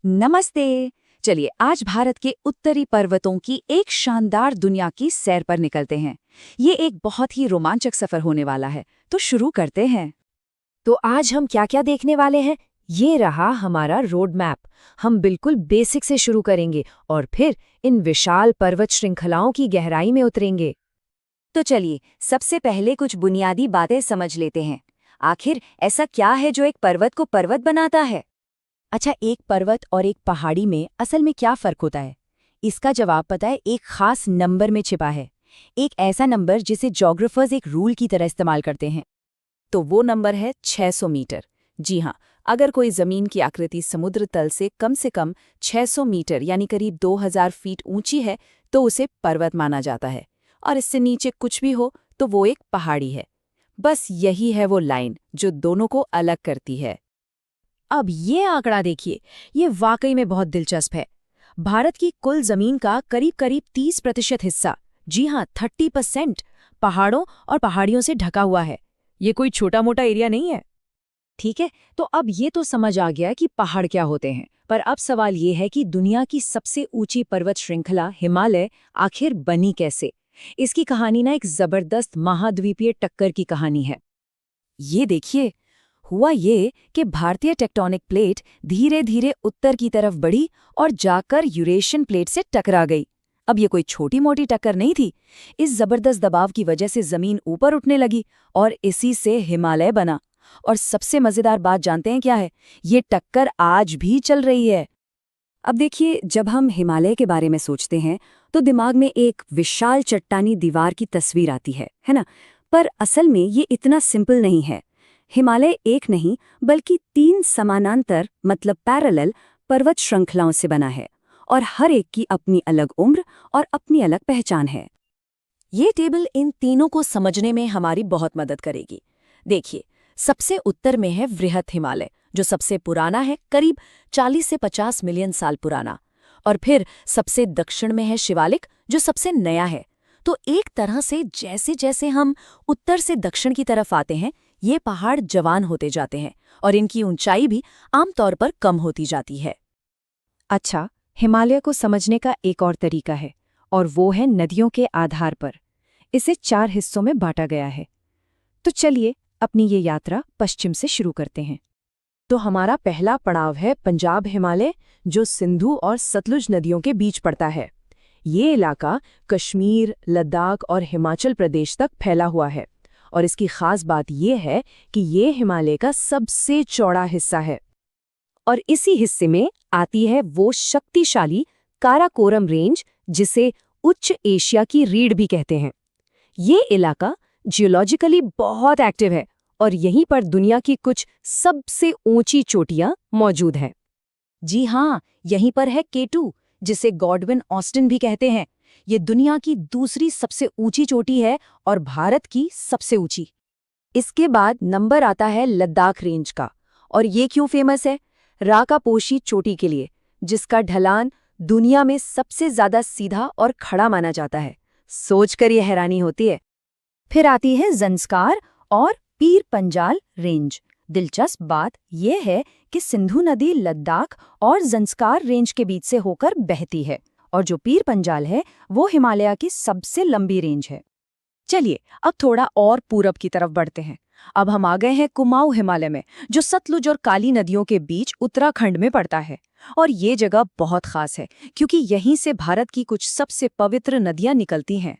नमस्ते। चलिए आज भारत के उत्तरी पर्वतों की एक शानदार दुनिया की सैर पर निकलते हैं। ये एक बहुत ही रोमांचक सफर होने वाला है, तो शुरू करते हैं। तो आज हम क्या क्या देखने वाले हैं? ये रहा हमारा रोड मैप। हम बिल्कुल बेसिक से शुरू करेंगे और फिर इन विशाल पर्वत श्रृंखलाओं की गहराई में उतरेंगे। तो चलिए सबसे पहले कुछ बुनियादी बातें समझ लेते हैं। आखिर ऐसा क्या है जो एक पर्वत को पर्वत बनाता है? अच्छा, एक पर्वत और एक पहाड़ी में असल में क्या फर्क होता है? इसका जवाब पता है, एक खास नंबर में छिपा है। एक ऐसा नंबर जिसे ज्योग्राफर्स एक रूल की तरह इस्तेमाल करते हैं। तो वो नंबर है 600 मीटर। जी हाँ, अगर कोई जमीन की आकृति समुद्र तल से कम 600 मीटर यानी करीब 2000 फीट ऊंची है तो उसे पर्वत माना जाता है, और इससे नीचे कुछ भी हो तो वो एक पहाड़ी है। बस यही है वो लाइन जो दोनों को अलग करती है। अब ये आंकड़ा देखिए, ये वाकई में बहुत दिलचस्प है। भारत की कुल जमीन का करीब 30% हिस्सा, जी हाँ 30%, पहाड़ों और पहाड़ियों से ढका हुआ है। ये कोई छोटा मोटा एरिया नहीं है। ठीक है, तो अब ये तो समझ आ गया कि पहाड़ क्या होते हैं, पर अब सवाल ये है कि दुनिया की सबसे ऊंची पर्वत श्रृंखला हिमालय आखिर बनी कैसे? इसकी कहानी ना एक जबरदस्त महाद्वीपीय टक्कर की कहानी है। ये देखिए, हुआ ये कि भारतीय टेक्टोनिक प्लेट धीरे धीरे उत्तर की तरफ बढ़ी और जाकर यूरेशियन प्लेट से टकरा गई। अब ये कोई छोटी मोटी टक्कर नहीं थी। इस जबरदस्त दबाव की वजह से जमीन ऊपर उठने लगी और इसी से हिमालय बना। और सबसे मजेदार बात जानते हैं क्या है? ये टक्कर आज भी चल रही है। अब देखिए, जब हम हिमालय के बारे में सोचते हैं तो दिमाग में एक विशाल चट्टानी दीवार की तस्वीर आती है ना? पर असल में ये इतना सिंपल नहीं है। हिमालय एक नहीं बल्कि 3 समानांतर मतलब पैरेलल पर्वत श्रृंखलाओं से बना है, और हर एक की अपनी अलग उम्र और अपनी अलग पहचान है। ये टेबल इन तीनों को समझने में हमारी बहुत मदद करेगी। देखिए, सबसे उत्तर में है वृहत हिमालय, जो सबसे पुराना है, करीब 40 से 50 मिलियन साल पुराना। और फिर सबसे दक्षिण में है शिवालिक, जो सबसे नया है। तो एक तरह से जैसे जैसे हम उत्तर से दक्षिण की तरफ आते हैं, ये पहाड़ जवान होते जाते हैं और इनकी ऊंचाई भी आमतौर पर कम होती जाती है। अच्छा, हिमालय को समझने का एक और तरीका है, और वो है नदियों के आधार पर। इसे 4 हिस्सों में बांटा गया है। तो चलिए अपनी ये यात्रा पश्चिम से शुरू करते हैं। तो हमारा पहला पड़ाव है पंजाब हिमालय, जो सिंधु और सतलुज नदियों के बीच पड़ता है। ये इलाका कश्मीर, लद्दाख और हिमाचल प्रदेश तक फैला हुआ है, और इसकी खास बात यह है कि ये हिमालय का सबसे चौड़ा हिस्सा है। और इसी हिस्से में आती है वो शक्तिशाली काराकोरम रेंज, जिसे उच्च एशिया की रीढ़ भी कहते हैं। ये इलाका जियोलॉजिकली बहुत एक्टिव है, और यहीं पर दुनिया की कुछ सबसे ऊंची चोटियां मौजूद हैं। जी हाँ, यहीं पर है K2, जिसे गॉडविन ऑस्टिन भी कहते हैं। ये दुनिया की दूसरी सबसे ऊंची चोटी है और भारत की सबसे ऊंची। इसके बाद नंबर आता है लद्दाख रेंज का, और ये क्यों फेमस है? राकापोशी चोटी के लिए, जिसका ढलान दुनिया में सबसे ज्यादा सीधा और खड़ा माना जाता है। सोचकर ये हैरानी होती है। फिर आती है ज़ंस्कार और पीर पंजाल रेंज। दिलचस्प बात यह है कि सिंधु नदी लद्दाख और ज़ंस्कार रेंज के बीच से होकर बहती है, और जो पीर पंजाल है वो हिमालय की सबसे लंबी रेंज है। चलिए अब थोड़ा और पूरब की तरफ बढ़ते हैं। अब हम आ गए हैं कुमाऊं हिमालय में, जो सतलुज और काली नदियों के बीच उत्तराखंड में पड़ता है। और ये जगह बहुत खास है क्योंकि यहीं से भारत की कुछ सबसे पवित्र नदियां निकलती हैं।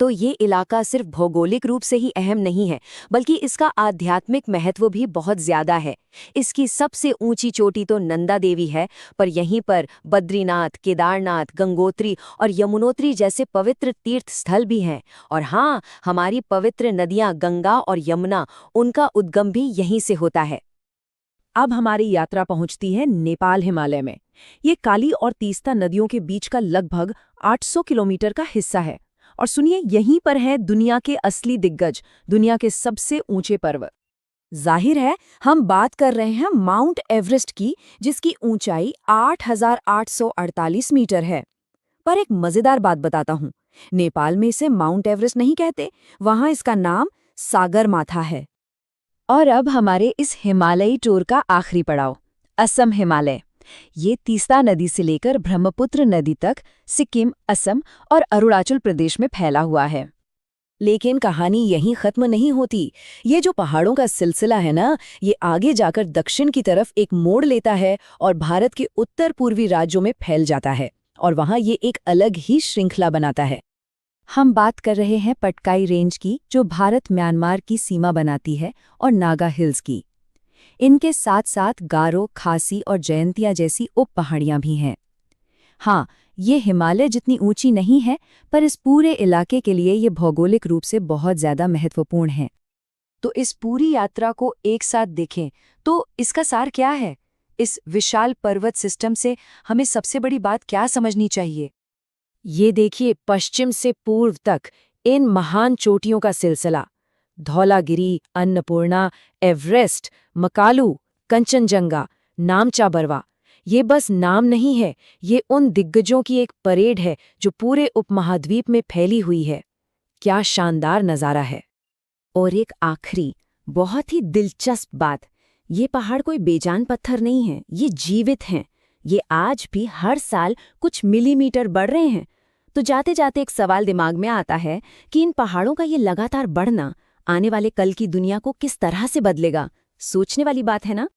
तो ये इलाका सिर्फ भौगोलिक रूप से ही अहम नहीं है, बल्कि इसका आध्यात्मिक महत्व भी बहुत ज्यादा है। इसकी सबसे ऊंची चोटी तो नंदा देवी है, पर यहीं पर बद्रीनाथ, केदारनाथ, गंगोत्री और यमुनोत्री जैसे पवित्र तीर्थ स्थल भी हैं। और हाँ, हमारी पवित्र नदियां गंगा और यमुना, उनका उद्गम भी यहीं से होता है। अब हमारी यात्रा पहुंचती है नेपाल हिमालय में। ये काली और तीस्ता नदियों के बीच का लगभग 800 किलोमीटर का हिस्सा है। और सुनिए, यहीं पर है दुनिया के असली दिग्गज, दुनिया के सबसे ऊंचे पर्वत। जाहिर है, हम बात कर रहे हैं माउंट एवरेस्ट की, जिसकी ऊंचाई 8,848 मीटर है। पर एक मजेदार बात बताता हूँ, नेपाल में इसे माउंट एवरेस्ट नहीं कहते, वहां इसका नाम सागरमाथा है। और अब हमारे इस हिमालयी टूर का आखिरी पड़ाव, असम हिमालय। ये तीस्ता नदी से लेकर ब्रह्मपुत्र नदी तक सिक्किम, असम और अरुणाचल प्रदेश में फैला हुआ है। लेकिन कहानी यहीं खत्म नहीं होती। ये जो पहाड़ों का सिलसिला है ना, ये आगे जाकर दक्षिण की तरफ एक मोड़ लेता है और भारत के उत्तर पूर्वी राज्यों में फैल जाता है, और वहाँ ये एक अलग ही श्रृंखला बनाता है। हम बात कर रहे हैं पटकाई रेंज की, जो भारत म्यांमार की सीमा बनाती है, और नागा हिल्स की। इनके साथ साथ गारो, खासी और जयंतिया जैसी उप पहाड़ियां भी हैं। हाँ, ये हिमालय जितनी ऊंची नहीं है, पर इस पूरे इलाके के लिए ये भौगोलिक रूप से बहुत ज़्यादा महत्वपूर्ण है। तो इस पूरी यात्रा को एक साथ देखें तो इसका सार क्या है? इस विशाल पर्वत सिस्टम से हमें सबसे बड़ी बात क्या समझनी चाहिए? ये देखिए, पश्चिम से पूर्व तक इन महान चोटियों का सिलसिला। धौलागिरी, अन्नपूर्णा, एवरेस्ट, मकालू, कंचनजंगा, नामचा बरवा, ये बस नाम नहीं है, ये उन दिग्गजों की एक परेड है जो पूरे उपमहाद्वीप में फैली हुई है। क्या शानदार नज़ारा है! और एक आखिरी, बहुत ही दिलचस्प बात, ये पहाड़ कोई बेजान पत्थर नहीं है, ये जीवित हैं। ये आज भी हर साल कुछ मिलीमीटर बढ़ रहे हैं। तो जाते जाते एक सवाल दिमाग में आता है कि इन पहाड़ों का ये लगातार बढ़ना आने वाले कल की दुनिया को किस तरह से बदलेगा। सोचने वाली बात है ना?